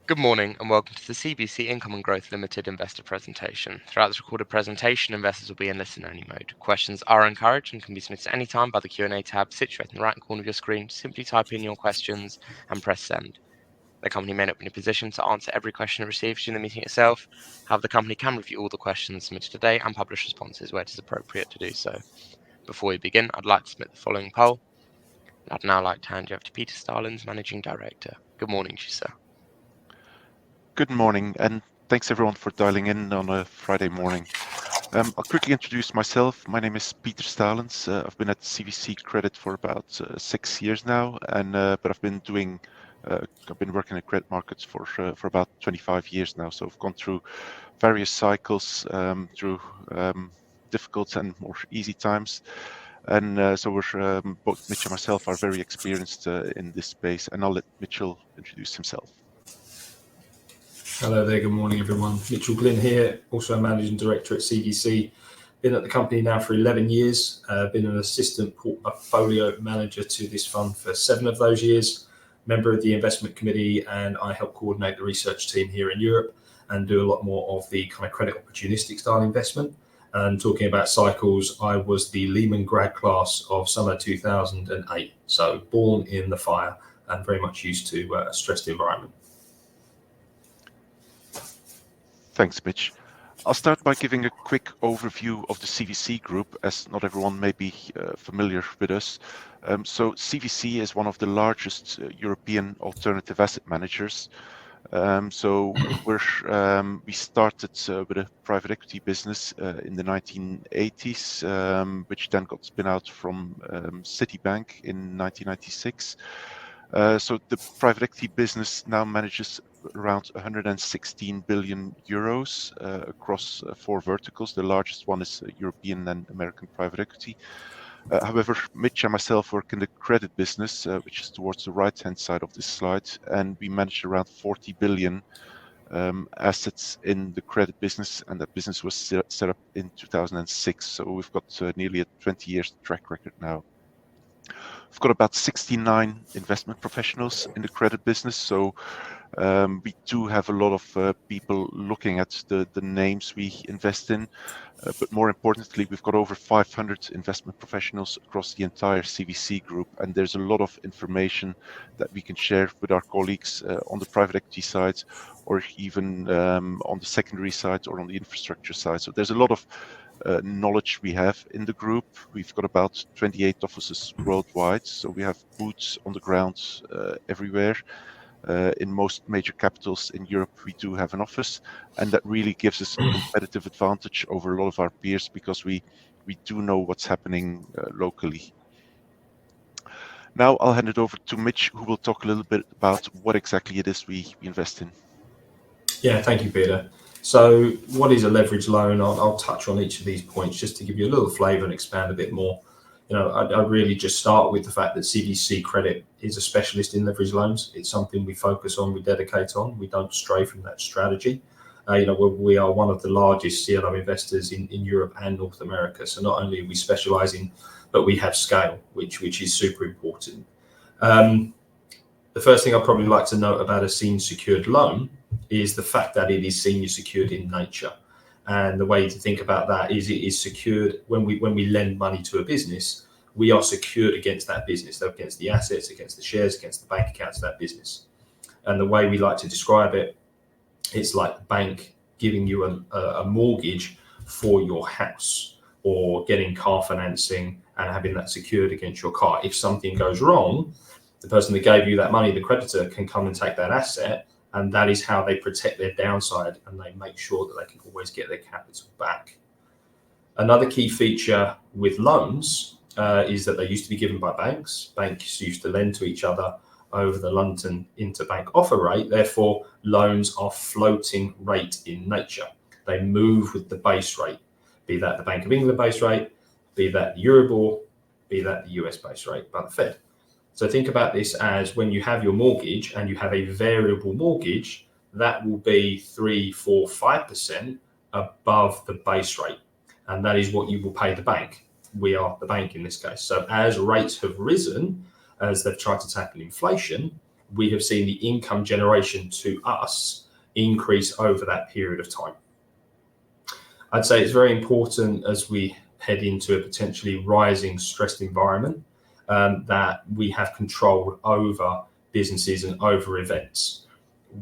Good morning and welcome to the CVC Income and Growth Limited investor presentation. Throughout this recorded presentation, investors will be in listen-only mode. Questions are encouraged and can be submitted at any time by the Q&A tab situated in the right corner of your screen. Simply type in your questions and press send. The company may not be in a position to answer every question it receives during the meeting itself. However, the company can review all the questions submitted today and publish responses where it is appropriate to do so. Before we begin, I'd like to submit the following poll. I'd now like to hand you over to Peter Starlins, Managing Director. Good morning to you, sir. Good morning, and thanks everyone for dialing in on a Friday morning. I'll quickly introduce myself. My name is Peter Stalens. I've been at CVC Credit for about 6 years now, but I've been working in credit markets for about 25 years now. So I've gone through various cycles, through difficult and more easy times, and so we're both Mitch and myself are very experienced in this space. And I'll let Mitchell introduce himself. Hello there, good morning everyone. Mitchell Glynn here, also a Managing Director at CVC. Been at the company now for 11 years, been an Assistant Portfolio Manager to this fund for 7 of those years, member of the Investment Committee, and I help coordinate the research team here in Europe and do a lot more of the kind of credit opportunistic style investment. And talking about cycles, I was the Lehman grad class of summer 2008, so born in the fire and very much used to a stressed environment. Thanks, Mitch. I'll start by giving a quick overview of the CVC group, as not everyone may be familiar with us. So CVC is one of the largest European alternative asset managers. So we started with a private equity business in the 1980s, which then got spin out from Citibank in 1996. So the private equity business now manages around 116 billion euros across 4 verticals. The largest one is European and American private equity. However, Mitch and myself work in the credit business, which is towards the right-hand side of this slide, and we manage around 40 billion assets in the credit business, and that business was set up in 2006. So we've got nearly a 20 years track record now. We've got about 69 investment professionals in the credit business, so we do have a lot of people looking at the names we invest in, but more importantly, we've got over 500 investment professionals across the entire CVC group, and there's a lot of information that we can share with our colleagues on the private equity side, or even on the secondary side or on the infrastructure side. So there's a lot of knowledge we have in the group. We've got about 28 offices worldwide, so we have boots on the ground everywhere. In most major capitals in Europe, we do have an office, and that really gives us a competitive advantage over a lot of our peers because we do know what's happening locally. Now I'll hand it over to Mitch, who will talk a little bit about what exactly it is we invest in. Yeah, thank you, Peter. So what is a leverage loan? I'll touch on each of these points just to give you a little flavour and expand a bit more. I really just start with the fact that CVC Credit is a specialist in leverage loans. It's something we focus on, we dedicate on. We don't stray from that strategy. We are one of the largest CLO investors in Europe and North America. So not only are we specialising, but we have scale, which is super important. The first thing I'd probably like to note about a senior secured loan is the fact that it is senior secured in nature. And the way to think about that is it is secured when we lend money to a business, we are secured against that business, against the assets, against the shares, against the bank accounts of that business. And the way we like to describe it, it's like the bank giving you a mortgage for your house, or getting car financing and having that secured against your car. If something goes wrong, the person that gave you that money, the creditor, can come and take that asset, and that is how they protect their downside, and they make sure that they can always get their capital back. Another key feature with loans is that they used to be given by banks. Banks used to lend to each other over the London interbank offer rate. Therefore, loans are floating rate in nature. They move with the base rate, be that the Bank of England base rate, be that the Euribor, be that the US base rate by the Fed. So think about this as when you have your mortgage and you have a variable mortgage, that will be 3, 4, 5% above the base rate. And that is what you will pay the bank. We are the bank in this case. So as rates have risen, as they've tried to tackle inflation, we have seen the income generation to us increase over that period of time. I'd say it's very important as we head into a potentially rising stressed environment that we have control over businesses and over events.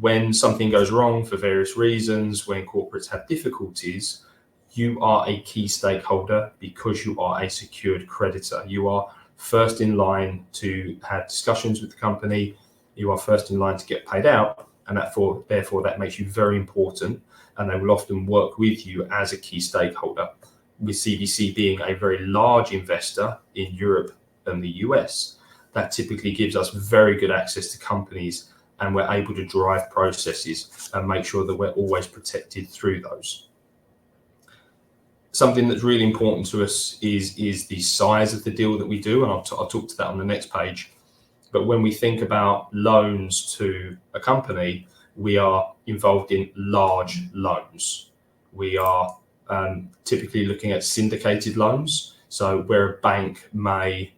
When something goes wrong for various reasons, when corporates have difficulties, you are a key stakeholder because you are a secured creditor. You are first in line to have discussions with the company. You are first in line to get paid out, and therefore that makes you very important, and they will often work with you as a key stakeholder. With CVC being a very large investor in Europe and the US, that typically gives us very good access to companies, and we're able to drive processes and make sure that we're always protected through those. Something that's really important to us is the size of the deal that we do, and I'll talk to that on the next page. But when we think about loans to a company, we are involved in large loans. We are typically looking at syndicated loans. So where a bank may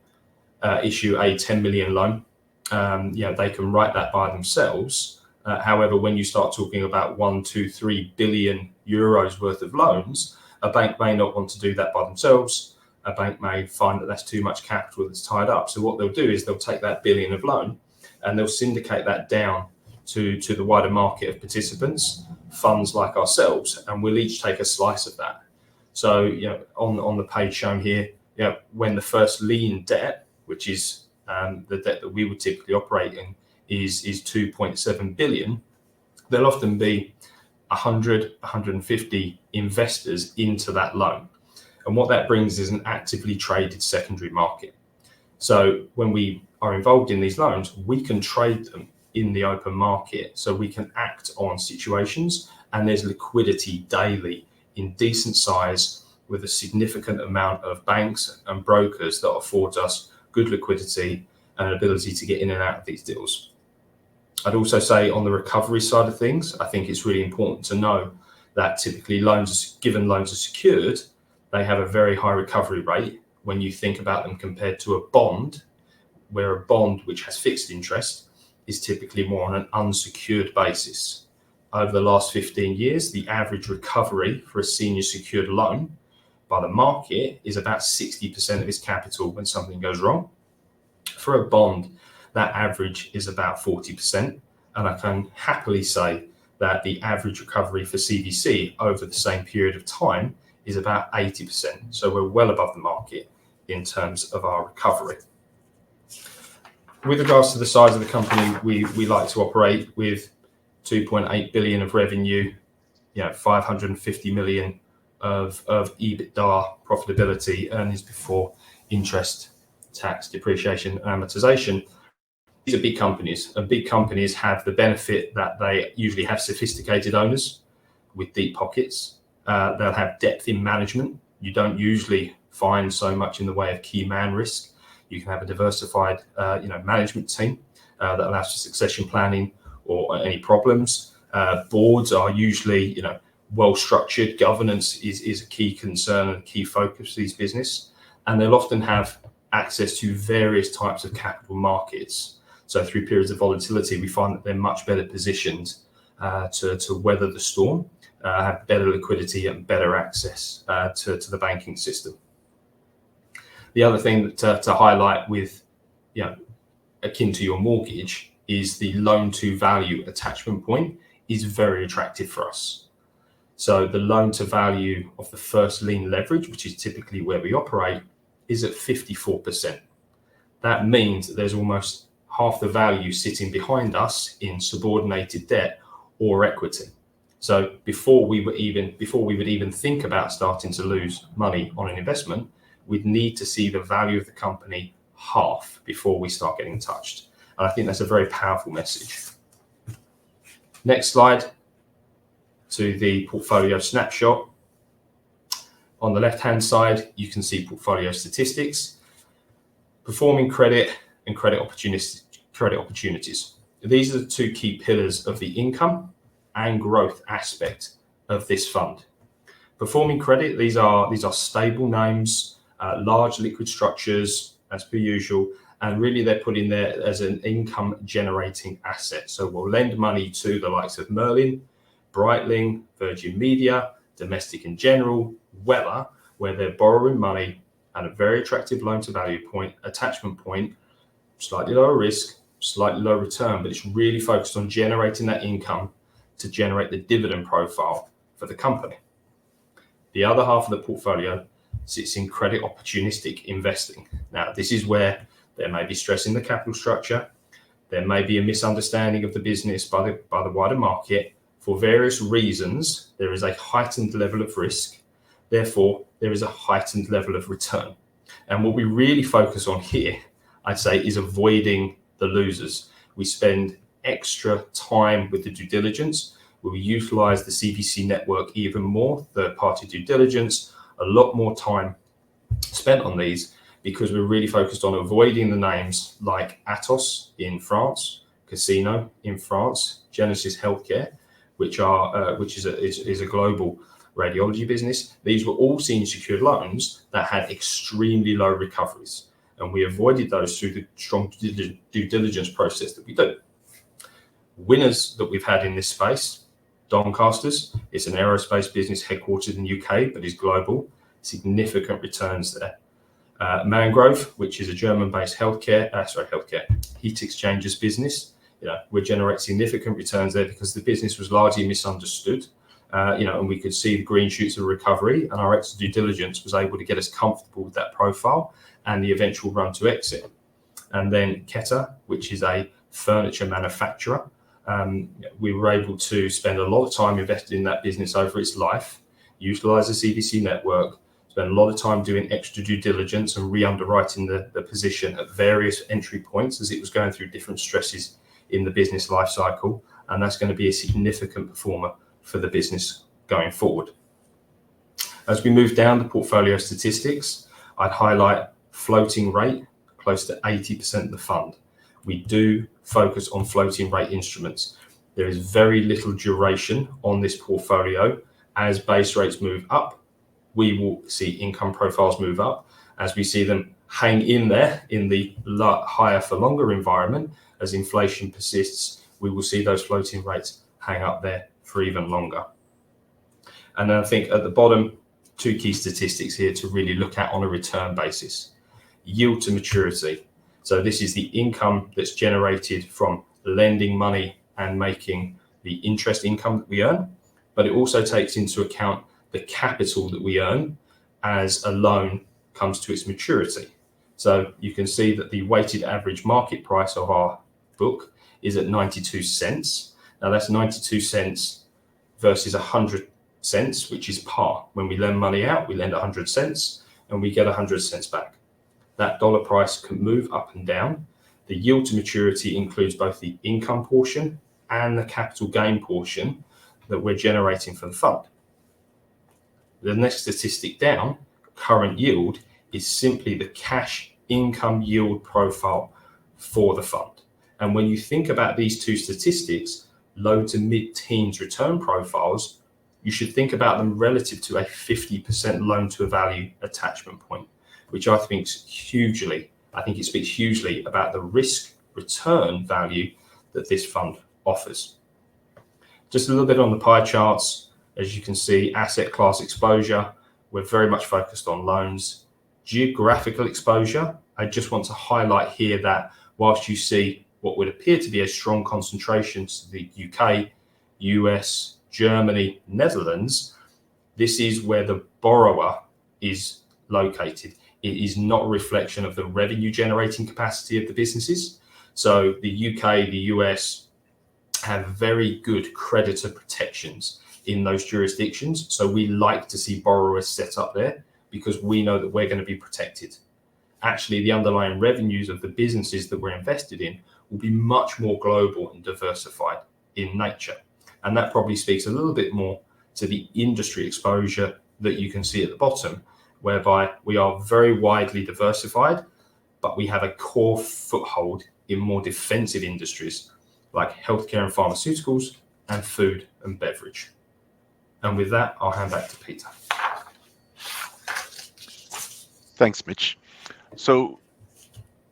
issue a 10 million loan, they can write that by themselves. However, when you start talking about 1, 2, 3 billion euros worth of loans, a bank may not want to do that by themselves. A bank may find that that's too much capital that's tied up. So what they'll do is they'll take that billion of loan and they'll syndicate that down to the wider market of participants, funds like ourselves, and we'll each take a slice of that. So, on the page shown here, when the first lien debt, which is the debt that we would typically operate in, is 2.7 billion, there'll often be 100, 150 investors into that loan. And what that brings is an actively traded secondary market. So when we are involved in these loans, we can trade them in the open market. So we can act on situations, and there's liquidity daily in decent size with a significant amount of banks and brokers that affords us good liquidity and an ability to get in and out of these deals. I'd also say on the recovery side of things, I think it's really important to know that typically given loans are secured, they have a very high recovery rate when you think about them compared to a bond, where a bond which has fixed interest is typically more on an unsecured basis. Over the last 15 years, the average recovery for a senior secured loan by the market is about 60% of its capital when something goes wrong. For a bond, that average is about 40%, and I can happily say that the average recovery for CVC over the same period of time is about 80%. So we're well above the market in terms of our recovery. With regards to the size of the company, we like to operate with 2.8 billion of revenue, 550 million of EBITDA profitability, earnings before interest, tax, depreciation, and amortization. These are big companies, and big companies have the benefit that they usually have sophisticated owners with deep pockets. They'll have depth in management. You don't usually find so much in the way of key man risk. You can have a diversified, management team that allows for succession planning or any problems. Boards are usually, well structured. Governance is a key concern and key focus for these business, and they'll often have access to various types of capital markets. So through periods of volatility, we find that they're much better positioned to weather the storm, have better liquidity and better access to the banking system. The other thing to highlight with, akin to your mortgage, is the loan to value attachment point is very attractive for us. So the loan to value of the first lien leverage, which is typically where we operate, is at 54%. That means that there's almost half the value sitting behind us in subordinated debt or equity. So before we would even think about starting to lose money on an investment, we'd need to see the value of the company half before we start getting touched. And I think that's a very powerful message. Next slide to the portfolio snapshot. On the left-hand side, you can see portfolio statistics, performing credit and credit opportunities. These are the two key pillars of the income and growth aspect of this fund. Performing credit, these are stable names, large liquid structures as per usual, And really they're put in there as an income generating asset. So we'll lend money to the likes of Merlin, Breitling, Virgin Media, Domestic and General, Weller, where they're borrowing money at a very attractive loan to value point, attachment point, slightly lower risk, slightly lower return, but it's really focused on generating that income to generate the dividend profile for the company. The other half of the portfolio sits in credit opportunistic investing. Now, this is where there may be stress in the capital structure. There may be a misunderstanding of the business by the wider market. For various reasons, there is a heightened level of risk. Therefore, there is a heightened level of return. And what we really focus on here, I'd say, is avoiding the losers. We spend extra time with the due diligence. We utilize the CVC network even more, third-party due diligence, a lot more time spent on these because we're really focused on avoiding the names like Atos in France, Casino in France, Genesis Healthcare, which is a global radiology business. These were all senior secured loans that had extremely low recoveries, and we avoided those through the strong due diligence process that we do. Winners that we've had in this space, Doncasters, it's an aerospace business headquartered in the UK but is global, significant returns there. Mangrove, which is a German-based heat exchangers business, we generate significant returns there because the business was largely misunderstood, and we could see the green shoots of recovery, and our exit due diligence was able to get us comfortable with that profile and the eventual run to exit. And then Keta, which is a furniture manufacturer, we were able to spend a lot of time invested in that business over its life, utilize the CVC network, spend a lot of time doing extra due diligence and re-underwriting the position at various entry points as it was going through different stresses in the business life cycle. And that's going to be a significant performer for the business going forward. As we move down the portfolio statistics, I'd highlight floating rate, close to 80% of the fund. We do focus on floating rate instruments. There is very little duration on this portfolio. As base rates move up, we will see income profiles move up. As we see them hang in there in the higher for longer environment, as inflation persists, we will see those floating rates hang up there for even longer. And then I think at the bottom, two key statistics here to really look at on a return basis. Yield to maturity. So this is the income that's generated from lending money and making the interest income that we earn, but it also takes into account the capital that we earn as a loan comes to its maturity. So you can see that the weighted average market price of our book is at 92 cents. Now that's 92 cents versus 100 cents, which is par. When we lend money out, we lend 100 cents and we get 100 cents back. That dollar price can move up and down. The yield to maturity includes both the income portion and the capital gain portion that we're generating for the fund. The next statistic down, current yield, is simply the cash income yield profile for the fund. And when you think about these two statistics, low to mid-teens return profiles, you should think about them relative to a 50% loan to a value attachment point, which I think it speaks hugely about the risk return value that this fund offers. Just a little bit on the pie charts. As you can see, asset class exposure, we're very much focused on loans. Geographical exposure, I just want to highlight here that whilst you see what would appear to be a strong concentration to the UK, US, Germany, Netherlands, this is where the borrower is located. It is not a reflection of the revenue generating capacity of the businesses. So the UK, the US have very good creditor protections in those jurisdictions. So we like to see borrowers set up there because we know that we're going to be protected. Actually, the underlying revenues of the businesses that we're invested in will be much more global and diversified in nature. And that probably speaks a little bit more to the industry exposure that you can see at the bottom, whereby we are very widely diversified, but we have a core foothold in more defensive industries like healthcare and pharmaceuticals and food and beverage. And with that, I'll hand back to Peter. Thanks, Mitch. So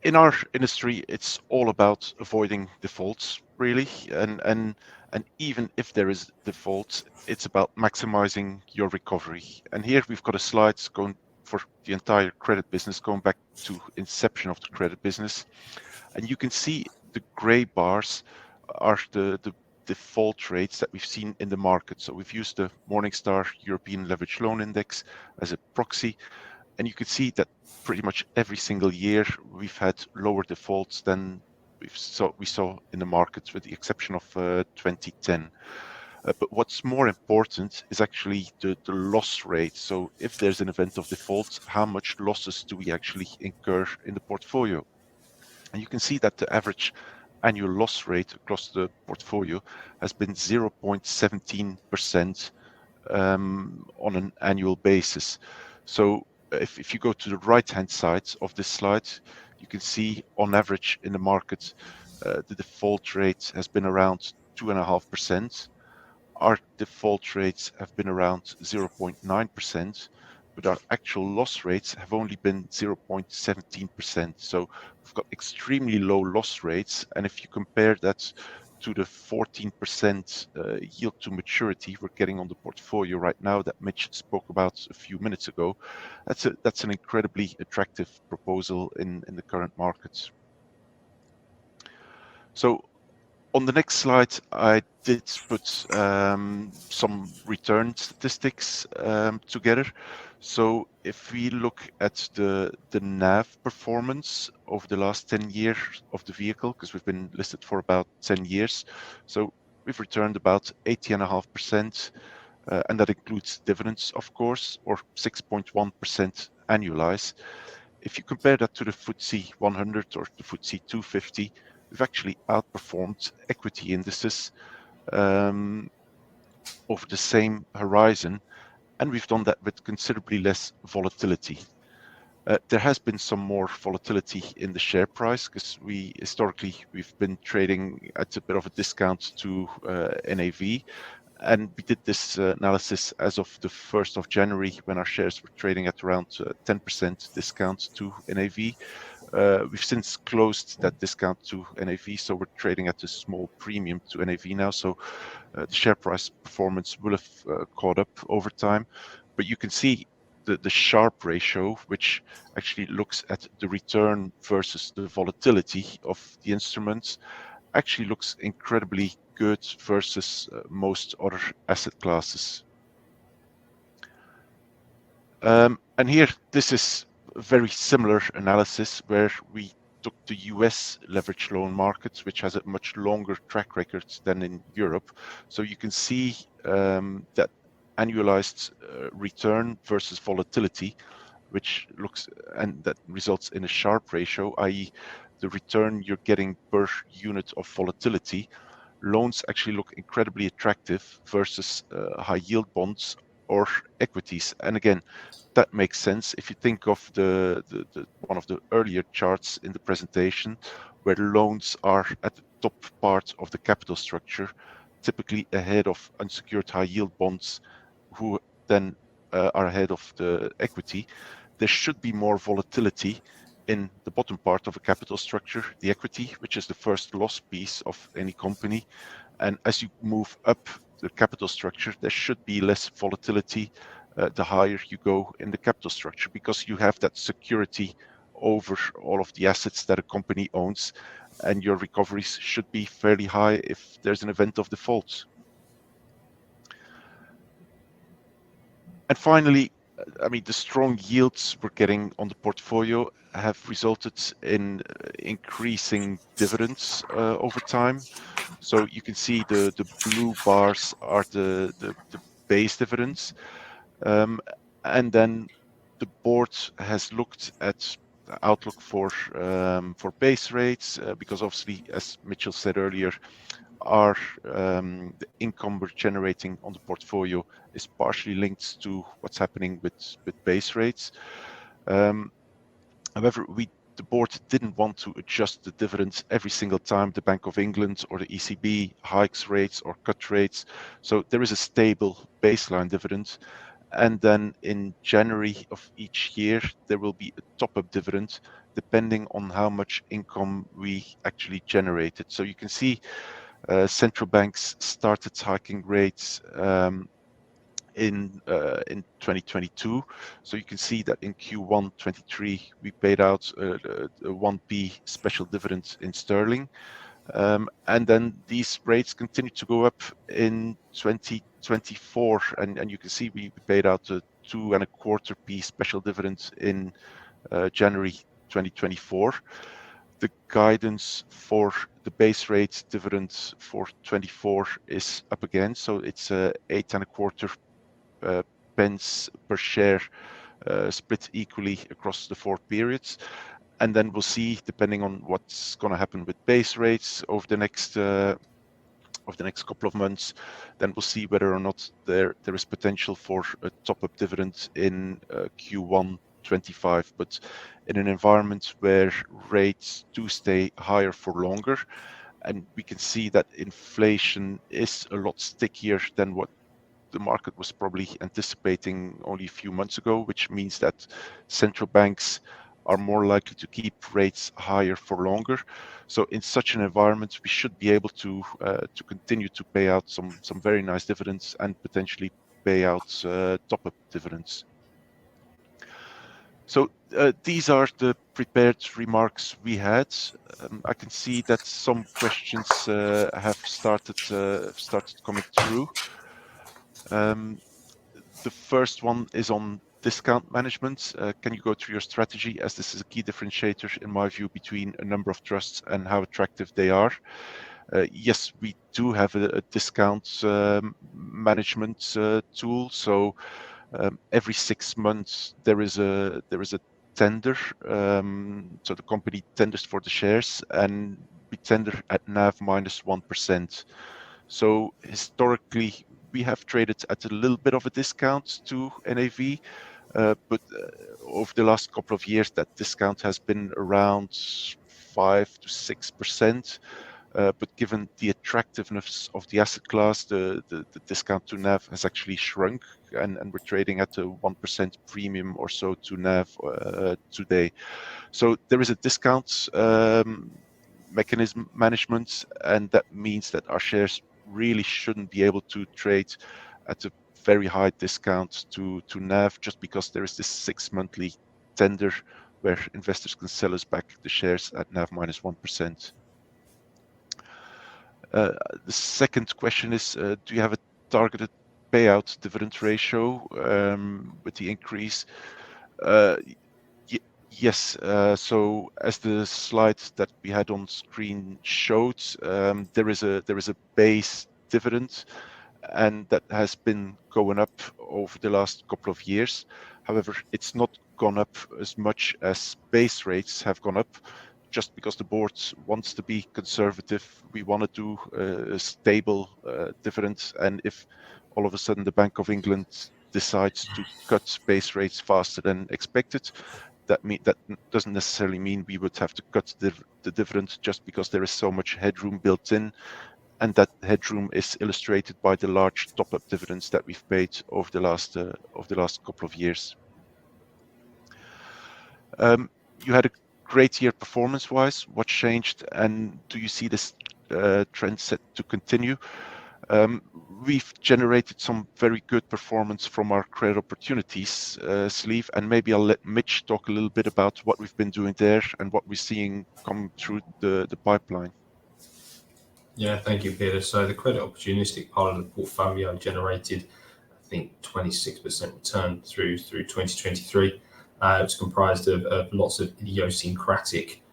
in our industry, it's all about avoiding defaults, really, and even if there is default, it's about maximizing your recovery. And here we've got a slide going for the entire credit business, going back to inception of the credit business, and you can see the gray bars are the default rates that we've seen in the market. So we've used the Morningstar European Leveraged Loan Index as a proxy, and you can see that pretty much every single year we've had lower defaults than we saw in the markets, with the exception of 2010. But what's more important is actually the loss rate. So if there's an event of default, how much losses do we actually incur in the portfolio? And you can see that the average annual loss rate across the portfolio has been 0.17% on an annual basis. So if you go to the right-hand side of this slide, you can see on average in the market, the default rate has been around 2.5%. Our default rates have been around 0.9%, but our actual loss rates have only been 0.17%. So we've got extremely low loss rates. And if you compare that to the 14% yield to maturity we're getting on the portfolio right now that Mitch spoke about a few minutes ago, that's an incredibly attractive proposal in the current markets. So on the next slide, I did put some return statistics together. So if we look at the NAV performance over the last 10 years of the vehicle, because we've been listed for about 10 years, so we've returned about 80.5%, and that includes dividends, of course, or 6.1% annualized. If you compare that to the FTSE 100 or the FTSE 250, we've actually outperformed equity indices over the same horizon, and we've done that with considerably less volatility. There has been some more volatility in the share price because historically we've been trading at a bit of a discount to NAV, and we did this analysis as of the 1st of January when our shares were trading at around 10% discount to NAV. We've since closed that discount to NAV, so we're trading at a small premium to NAV now. So the share price performance will have caught up over time. But you can see the Sharpe ratio, which actually looks at the return versus the volatility of the instruments, actually looks incredibly good versus most other asset classes. And here, this is a very similar analysis where we took the US leverage loan markets, which has a much longer track record than in Europe. So you can see that annualized return versus volatility, which looks, and that results in a Sharpe ratio, i.e. the return you're getting per unit of volatility. Loans actually look incredibly attractive versus high yield bonds or equities. And again, that makes sense if you think of the one of the earlier charts in the presentation, where loans are at the top part of the capital structure, typically ahead of unsecured high yield bonds, who then are ahead of the equity. There should be more volatility in the bottom part of a capital structure, the equity, which is the first loss piece of any company. And as you move up the capital structure, there should be less volatility the higher you go in the capital structure, because you have that security over all of the assets that a company owns, and your recoveries should be fairly high if there's an event of default. And finally, I mean, the strong yields we're getting on the portfolio have resulted in increasing dividends over time. So you can see the blue bars are the base dividends. And then the board has looked at the outlook for base rates, because obviously, as Mitchell said earlier, the income we're generating on the portfolio is partially linked to what's happening with base rates. However, the board didn't want to adjust the dividends every single time the Bank of England or the ECB hikes rates or cut rates. So there is a stable baseline dividend. And then in January of each year, there will be a top-up dividend depending on how much income we actually generated. So you can see central banks started hiking rates in 2022. So you can see that in Q1 23 we paid out a 1p special dividend in sterling. And then these rates continue to go up in 2024, and you can see we paid out a 2.25p special dividend in January 2024. The guidance for the base rate dividend for 24 is up again, so it's 8.25 pence per share, split equally across the 4 periods. And then we'll see, depending on what's going to happen with base rates over the next couple of months, then we'll see whether or not there is potential for a top-up dividend in Q1 25. But in an environment where rates do stay higher for longer, and we can see that inflation is a lot stickier than what the market was probably anticipating only a few months ago, which means that central banks are more likely to keep rates higher for longer. So in such an environment, we should be able to continue to pay out some very nice dividends and potentially pay out top-up dividends. So these are the prepared remarks we had. I can see that some questions have started coming through. The first one is on discount management. Can you go through your strategy, as this is a key differentiator, in my view, between a number of trusts and how attractive they are? Yes, we do have a discount management tool. So every 6 months there is a tender. So the company tenders for the shares, and we tender at NAV minus 1%. So historically, we have traded at a little bit of a discount to NAV, but over the last couple of years, that discount has been around 5 to 6%. But given the attractiveness of the asset class, the discount to NAV has actually shrunk, and we're trading at a 1% premium or so to NAV today. So there is a discount mechanism management, and that means that our shares really shouldn't be able to trade at a very high discount to NAV, just because there is this 6-monthly tender where investors can sell us back the shares at NAV minus 1%. The second question is, do you have a targeted payout dividend ratio with the increase? Yes. So as the slide that we had on screen showed, there is a base dividend, and that has been going up over the last couple of years. However, it's not gone up as much as base rates have gone up, just because the board wants to be conservative. We want to do a stable dividend, and if all of a sudden the Bank of England decides to cut base rates faster than expected, that doesn't necessarily mean we would have to cut the dividend, just because there is so much headroom built in, and that headroom is illustrated by the large top-up dividends that we've paid over the last couple of years. You had a great year performance-wise. What changed, and do you see this trend set to continue? We've generated some very good performance from our credit opportunities sleeve, and maybe I'll let Mitch talk a little bit about what we've been doing there and what we're seeing come through the pipeline. Yeah, thank you, Peter. So the credit opportunistic part of the portfolio generated, I think, 26% return through 2023. It's comprised of lots of idiosyncratic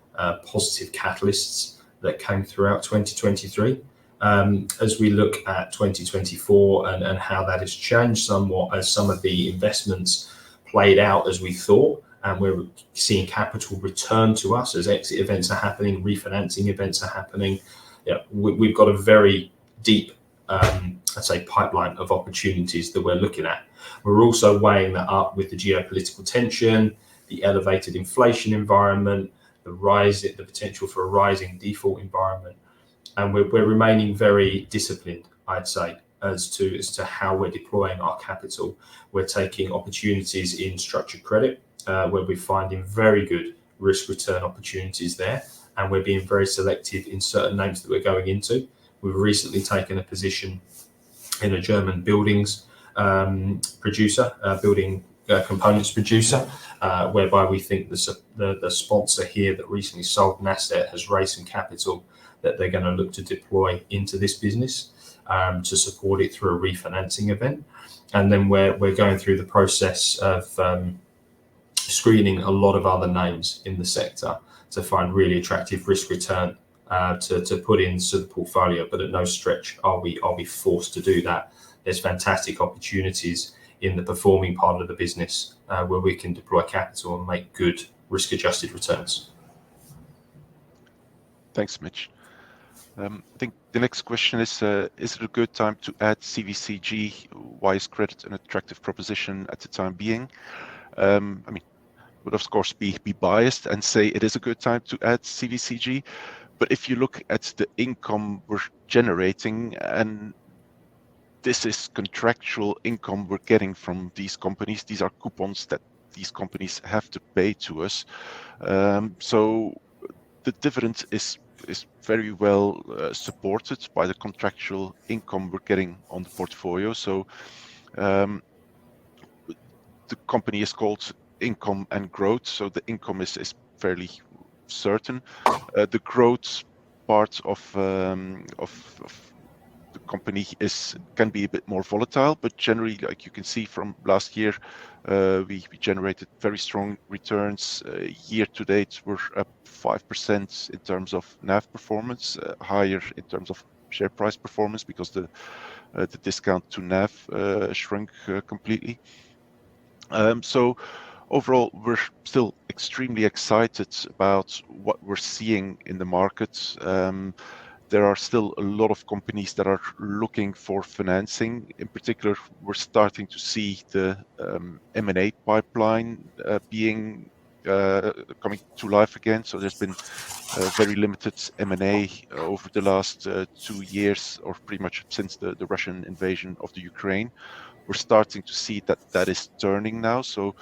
positive catalysts that came throughout 2023. As we look at 2024 and how that has changed somewhat as some of the investments played out as we thought, and we're seeing capital return to us as exit events are happening, refinancing events are happening. Yeah, we've got a very deep, I'd say, pipeline of opportunities that we're looking at. We're also weighing that up with the geopolitical tension, the elevated inflation environment, the potential for a rising default environment. And we're remaining very disciplined, I'd say, as to how we're deploying our capital. We're taking opportunities in structured credit, where we're finding very good risk return opportunities there, and we're being very selective in certain names that we're going into. We've recently taken a position in a German buildings producer, building components producer, whereby we think the sponsor here that recently sold an asset has raised some capital that they're going to look to deploy into this business to support it through a refinancing event. And then we're going through the process of screening a lot of other names in the sector to find really attractive risk return to put into the portfolio. But at no stretch are we forced to do that. There's fantastic opportunities in the performing part of the business where we can deploy capital and make good risk-adjusted returns. Thanks, Mitch. I think the next question is it a good time to add CVCG? Why is credit an attractive proposition at the time being? I mean, would of course be biased and say it is a good time to add CVCG, but if you look at the income we're generating, and this is contractual income we're getting from these companies, these are coupons that these companies have to pay to us. So the dividend is very well supported by the contractual income we're getting on the portfolio. So the company is called Income and Growth, so the income is fairly certain. The growth part of the company can be a bit more volatile, but generally, like you can see from last year, we generated very strong returns. Year to date, we're up 5% in terms of NAV performance, higher in terms of share price performance because the discount to NAV shrunk completely. So overall, we're still extremely excited about what we're seeing in the market. There are still a lot of companies that are looking for financing. In particular, we're starting to see the M&A pipeline coming to life again. So there's been very limited M&A over the last 2 years, or pretty much since the Russian invasion of the Ukraine. We're starting to see that is turning now. So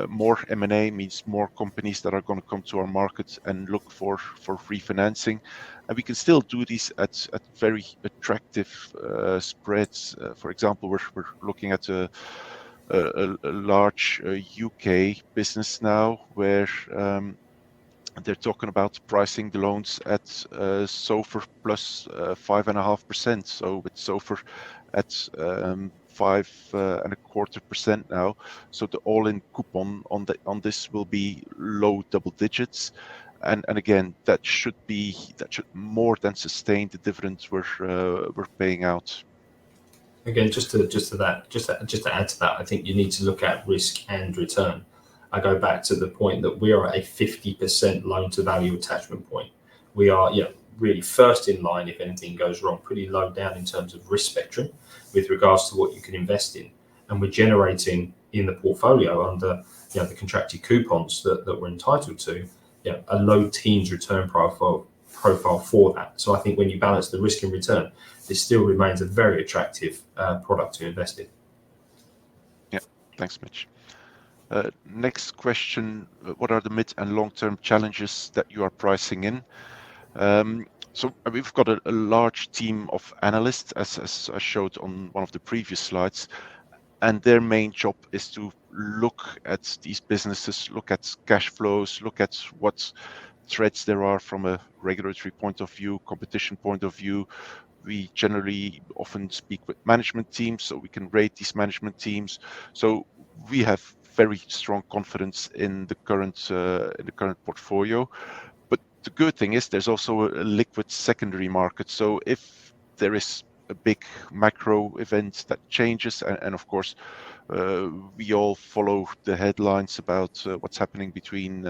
more M&A means more companies that are going to come to our market and look for refinancing. And we can still do these at very attractive spreads. For example, we're looking at a large UK business now where they're talking about pricing the loans at SOFR plus 5.5%. So with SOFR at 5.25% now. So the all-in coupon on this will be low double digits. And again, that should more than sustain the dividends we're paying out. Again, just to add to that, I think you need to look at risk and return. I go back to the point that we are at a 50% loan to value attachment point. We are really first in line if anything goes wrong, pretty low down in terms of risk spectrum with regards to what you can invest in. And we're generating in the portfolio under the contracted coupons that we're entitled to, a low teens return profile for that. So I think when you balance the risk and return, this still remains a very attractive product to invest in. Yeah, thanks, Mitch. Next question, what are the mid and long-term challenges that you are pricing in? So we've got a large team of analysts, as I showed on one of the previous slides, and their main job is to look at these businesses, look at cash flows, look at what threats there are from a regulatory point of view, competition point of view. We generally often speak with management teams, so we can rate these management teams. So we have very strong confidence in the current portfolio. But the good thing is there's also a liquid secondary market. So if there is a big macro event that changes, and of course we all follow the headlines about what's happening between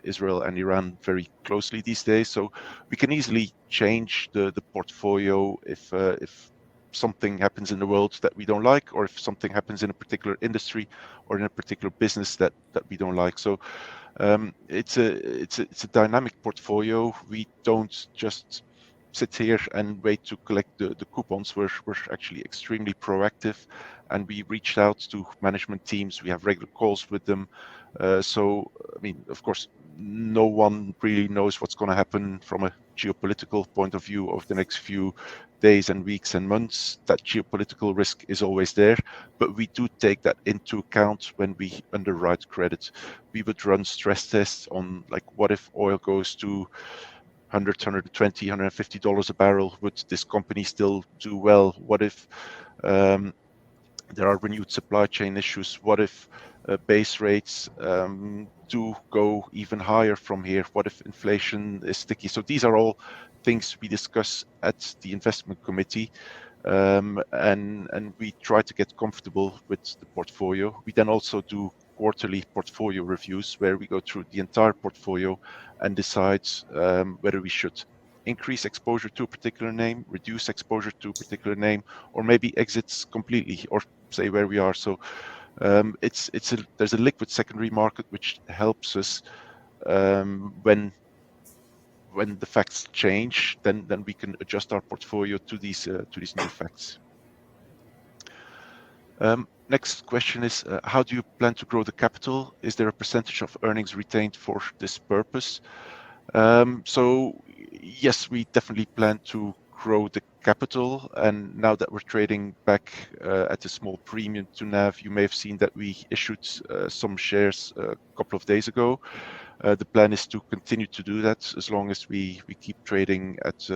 Israel and Iran very closely these days. So we can easily change the portfolio if something happens in the world that we don't like, or if something happens in a particular industry or in a particular business that we don't like. So it's a dynamic portfolio. We don't just sit here and wait to collect the coupons. We're actually extremely proactive, and we reached out to management teams. We have regular calls with them. So I mean, of course, no one really knows what's going to happen from a geopolitical point of view over the next few days and weeks and months. That geopolitical risk is always there, but we do take that into account when we underwrite credit. We would run stress tests on, like, what if oil goes to 100, 120, $150 a barrel? Would this company still do well? What if there are renewed supply chain issues? What if base rates do go even higher from here? What if inflation is sticky? So these are all things we discuss at the investment committee, and we try to get comfortable with the portfolio. We then also do quarterly portfolio reviews where we go through the entire portfolio and decide whether we should increase exposure to a particular name, reduce exposure to a particular name, or maybe exits completely, or say where we are. So there's a liquid secondary market which helps us when the facts change, then we can adjust our portfolio to these new facts. Next question is, how do you plan to grow the capital? Is there a percentage of earnings retained for this purpose? So yes, we definitely plan to grow the capital, and now that we're trading back at a small premium to NAV, you may have seen that we issued some shares a couple of days ago. The plan is to continue to do that as long as we keep trading at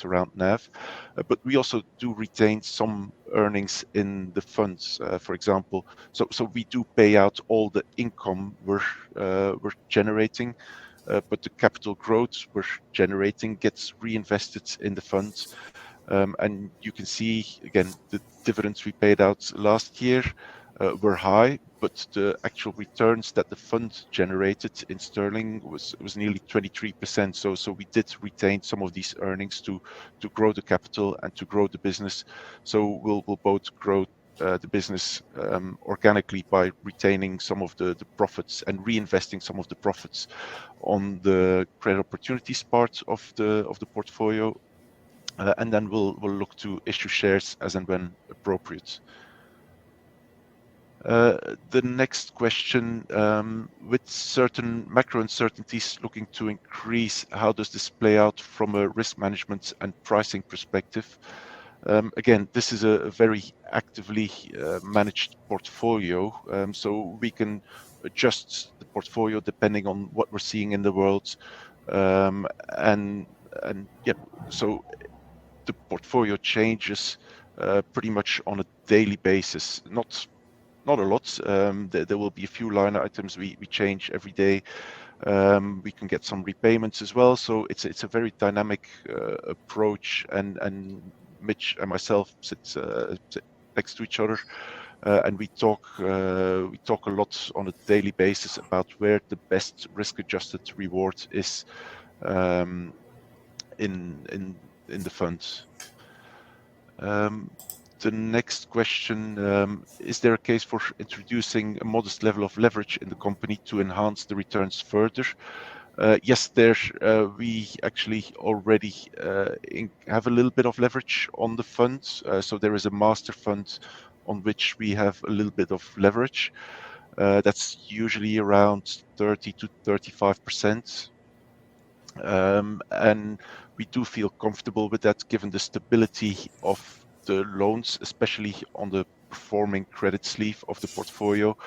around NAV. But we also do retain some earnings in the funds, for example. So we do pay out all the income we're generating, but the capital growth we're generating gets reinvested in the funds. And you can see, again, the dividends we paid out last year were high, but the actual returns that the fund generated in sterling was nearly 23%. So we did retain some of these earnings to grow the capital and to grow the business. So we'll both grow the business organically by retaining some of the profits and reinvesting some of the profits on the credit opportunities part of the portfolio, and then we'll look to issue shares as and when appropriate. The next question, with certain macro uncertainties looking to increase, how does this play out from a risk management and pricing perspective? Again, this is a very actively managed portfolio, so we can adjust the portfolio depending on what we're seeing in the world, and yeah, so the portfolio changes pretty much on a daily basis. Not a lot. There will be a few line items we change every day. We can get some repayments as well. So it's a very dynamic approach, and Mitch and myself sit next to each other, and we talk a lot on a daily basis about where the best risk-adjusted reward is in the funds. The next question, is there a case for introducing a modest level of leverage in the company to enhance the returns further? Yes, we actually already have a little bit of leverage on the fund. So there is a master fund on which we have a little bit of leverage. That's usually around 30 to 35%. And we do feel comfortable with that given the stability of the loans, especially on the performing credit sleeve of the portfolio.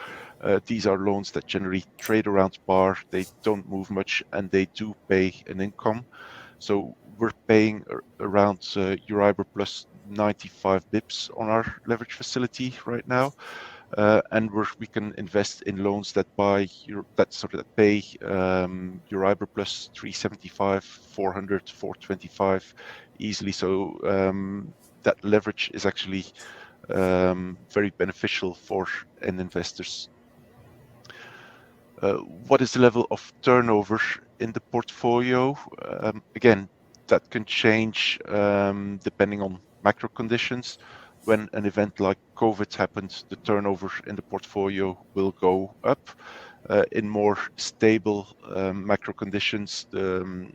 These are loans that generally trade around par, they don't move much, and they do pay an income. So we're paying around Euribor plus 95 bips on our leverage facility right now. And we can invest in loans that pay Euribor plus 375, 400, 425 easily. So that leverage is actually very beneficial for end investors. What is the level of turnover in the portfolio? Again, that can change depending on macro conditions. When an event like COVID happened, the turnover in the portfolio will go up. In more stable macro conditions, the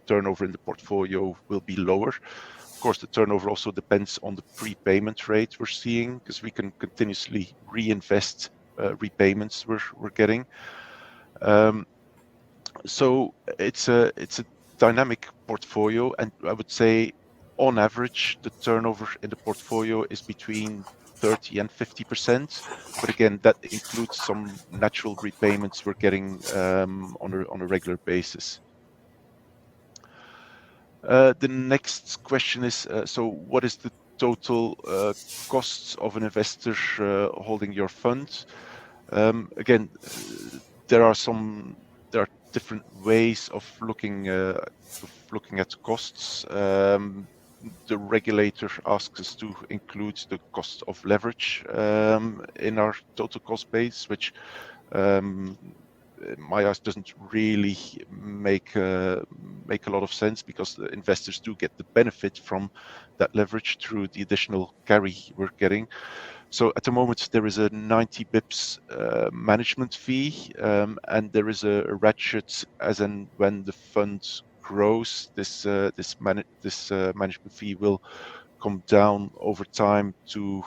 turnover in the portfolio will be lower. Of course, the turnover also depends on the prepayment rate we're seeing, because we can continuously reinvest repayments we're getting. So it's a dynamic portfolio, and I would say on average the turnover in the portfolio is between 30 and 50%. But again, that includes some natural repayments we're getting on a regular basis. The next question is, so what is the total costs of an investor holding your fund? Again, there are different ways of looking at costs. The regulator asks us to include the cost of leverage in our total cost base, which in my eyes doesn't really make a lot of sense, because the investors do get the benefit from that leverage through the additional carry we're getting. So at the moment there is a 90 bips management fee, and there is a ratchet as and when the fund grows. This management fee will come down over time to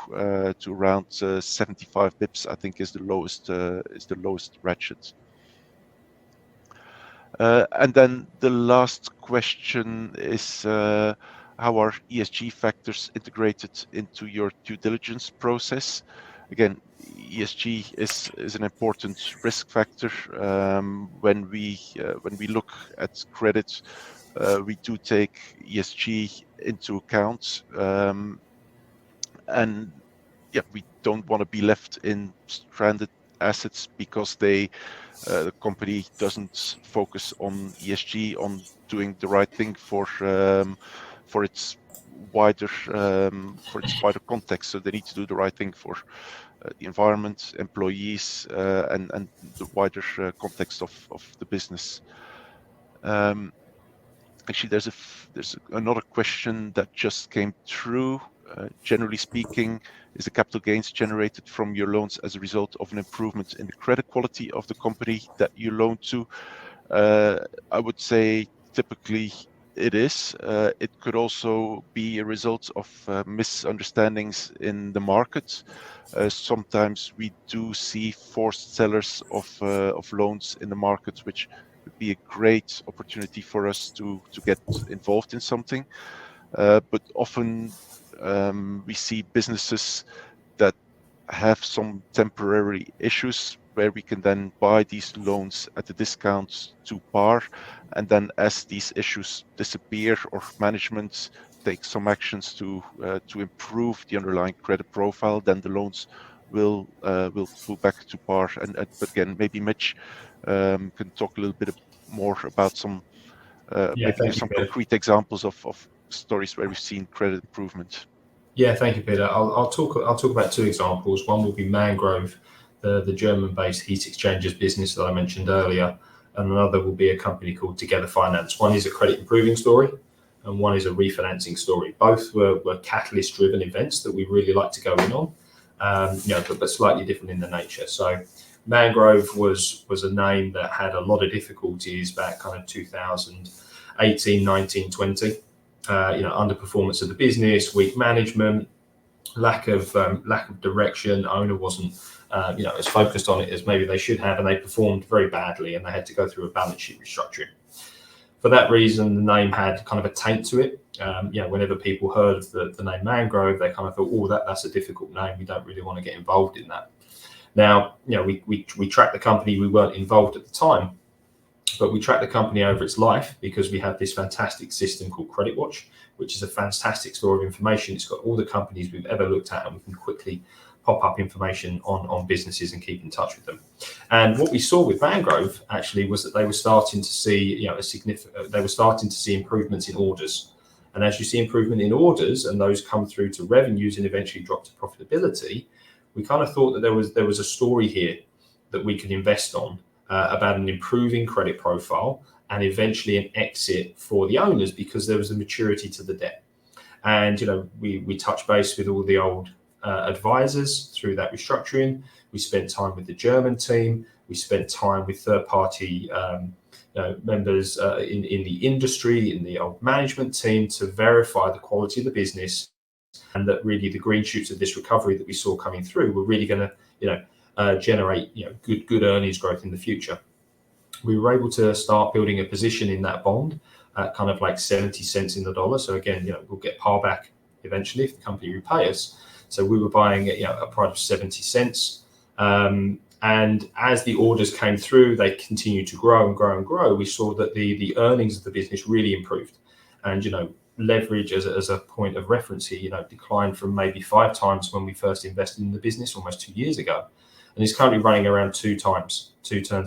around 75 bips. I think is the lowest ratchet. And then the last question is, how are ESG factors integrated into your due diligence process? Again, ESG is an important risk factor. When we look at credit, we do take ESG into account, and yeah, we don't want to be left in stranded assets because the company doesn't focus on ESG, on doing the right thing for its wider context. So they need to do the right thing for the environment, employees, and the wider context of the business. Actually, there's another question that just came through. Generally speaking, is the capital gains generated from your loans as a result of an improvement in the credit quality of the company that you loan to? I would say typically it is. It could also be a result of misunderstandings in the market. Sometimes we do see forced sellers of loans in the market, which would be a great opportunity for us to get involved in something. But often we see businesses that have some temporary issues where we can then buy these loans at a discount to par, and then as these issues disappear or management takes some actions to improve the underlying credit profile, then the loans will pull back to par. But again, maybe Mitch can talk a little bit more about some maybe give some concrete examples of stories where we've seen credit improvement. Yeah, thank you, Peter. I'll talk about two examples. One will be Mangrove, the German-based heat exchangers business that I mentioned earlier, and another will be a company called Together Finance. One is a credit improving story, and one is a refinancing story. Both were catalyst-driven events that we really like to go in on, but slightly different in the nature. So Mangrove was a name that had a lot of difficulties back kind of 2018, 19, 20. Underperformance of the business, weak management, lack of direction. Owner wasn't as focused on it as maybe they should have, and they performed very badly, and they had to go through a balance sheet restructuring. For that reason, the name had kind of a taint to it. Whenever people heard of the name Mangrove, they kind of thought, oh, that's a difficult name. We don't really want to get involved in that. Now, we tracked the company. We weren't involved at the time, but we tracked the company over its life because we have this fantastic system called Credit Watch, which is a fantastic store of information. It's got all the companies we've ever looked at, and we can quickly pop up information on businesses and keep in touch with them. And what we saw with Mangrove actually was that they were starting to see, they were starting to see improvements in orders. And as you see improvement in orders, and those come through to revenues and eventually drop to profitability, we kind of thought that there was a story here that we could invest on about an improving credit profile and eventually an exit for the owners, because there was a maturity to the debt. And we touched base with all the old advisors through that restructuring. We spent time with the German team. We spent time with third-party members in the industry, in the old management team, to verify the quality of the business, and that really the green shoots of this recovery that we saw coming through were really going to generate good earnings growth in the future. we were able to start building a position in that bond at kind of like 70 cents in the dollar. So again, we'll get par back eventually if the company repay us. So we were buying at a price of 70 cents. And as the orders came through, they continued to grow and grow and grow. We saw that the earnings of the business really improved. And, leverage as a point of reference here, declined from maybe 5 times when we first invested in the business almost 2 years ago. And it's currently running around 2 turns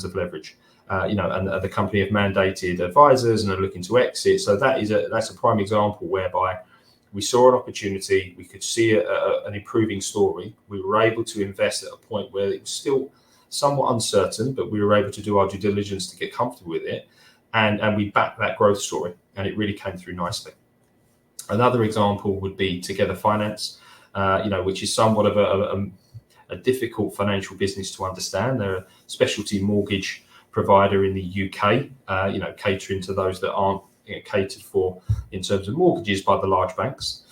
of leverage. And the company have mandated advisors and are looking to exit. So that's a prime example whereby we saw an opportunity, we could see an improving story. We were able to invest at a point where it was still somewhat uncertain, but we were able to do our due diligence to get comfortable with it. And we backed that growth story, and it really came through nicely. Another example would be Together Finance, which is somewhat of a difficult financial business to understand. They're a specialty mortgage provider in the UK, catering to those that aren't catered for in terms of mortgages by the large banks.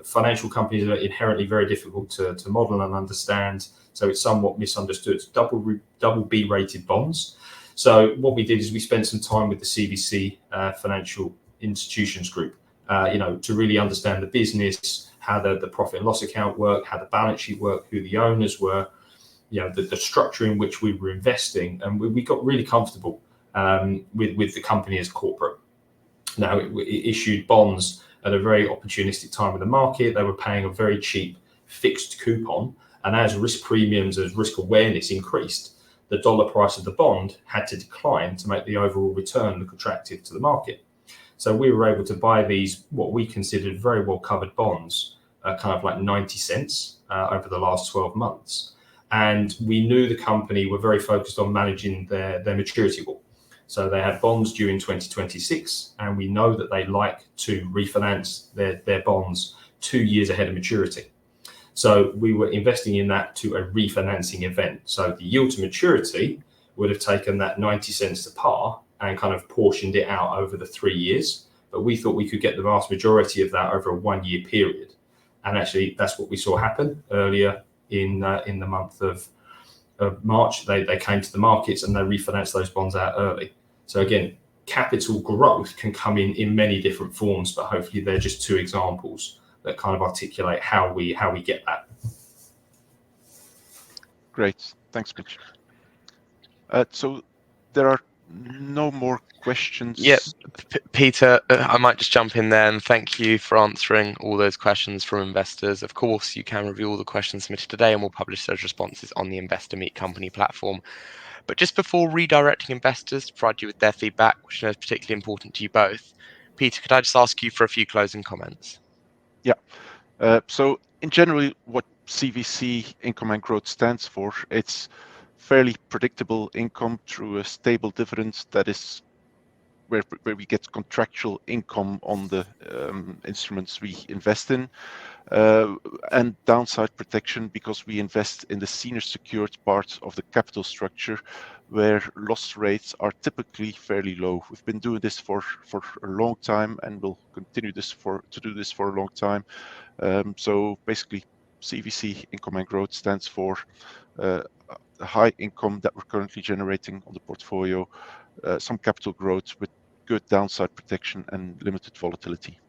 Financial companies are inherently very difficult to model and understand, so it's somewhat misunderstood. It's double B rated bonds. So what we did is we spent some time with the CVC Financial Institutions Group, to really understand the business, how the profit and loss account worked, how the balance sheet worked, who the owners were, the structure in which we were investing, and we got really comfortable with the company as corporate. Now, it issued bonds at a very opportunistic time in the market. They were paying a very cheap fixed coupon, and as risk premiums, as risk awareness increased, the dollar price of the bond had to decline to make the overall return look attractive to the market. So we were able to buy these, what we considered very well covered bonds, kind of like 90 cents over the last 12 months. And we knew the company were very focused on managing their maturity wall. So they had bonds due in 2026, and we know that they like to refinance their bonds 2 years ahead of maturity. So we were investing in that to a refinancing event. So the yield to maturity would have taken that 90 cents to par and kind of portioned it out over the 3 years. But we thought we could get the vast majority of that over a 1 year period. And actually, that's what we saw happen earlier in the month of March. They came to the markets and they refinanced those bonds out early. So again, capital growth can come in many different forms, but hopefully they're just 2 examples that kind of articulate how we get that. Great, thanks, Mitch. So there are no more questions. Yep. Peter, I might just jump in there and thank you for answering all those questions from investors. Of course, you can review all the questions submitted today, and we'll publish those responses on the Investor Meet Company platform. But just before redirecting investors to provide you with their feedback, which I know is particularly important to you both, Peter, could I just ask you for a few closing comments? Yeah. So in general, what CVC Income and Growth stands for, it's fairly predictable income through a stable dividend that is where we get contractual income on the instruments we invest in, and downside protection because we invest in the senior secured part of the capital structure where loss rates are typically fairly low. We've been doing this for a long time and will continue to do this for a long time. So basically, CVC Income and Growth stands for the high income that we're currently generating on the portfolio, some capital growth with good downside protection and limited volatility.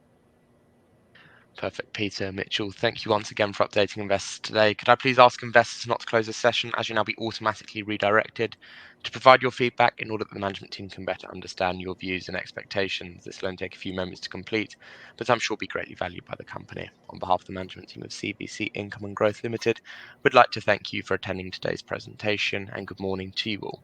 Perfect, Peter. Mitchell, thank you once again for updating investors today. Could I please ask investors not to close this session, as you'll now be automatically redirected to provide your feedback in order that the management team can better understand your views and expectations. This will only take a few moments to complete, but I'm sure will be greatly valued by the company. On behalf of the management team of CVC Income and Growth Limited, we'd like to thank you for attending today's presentation, and good morning to you all.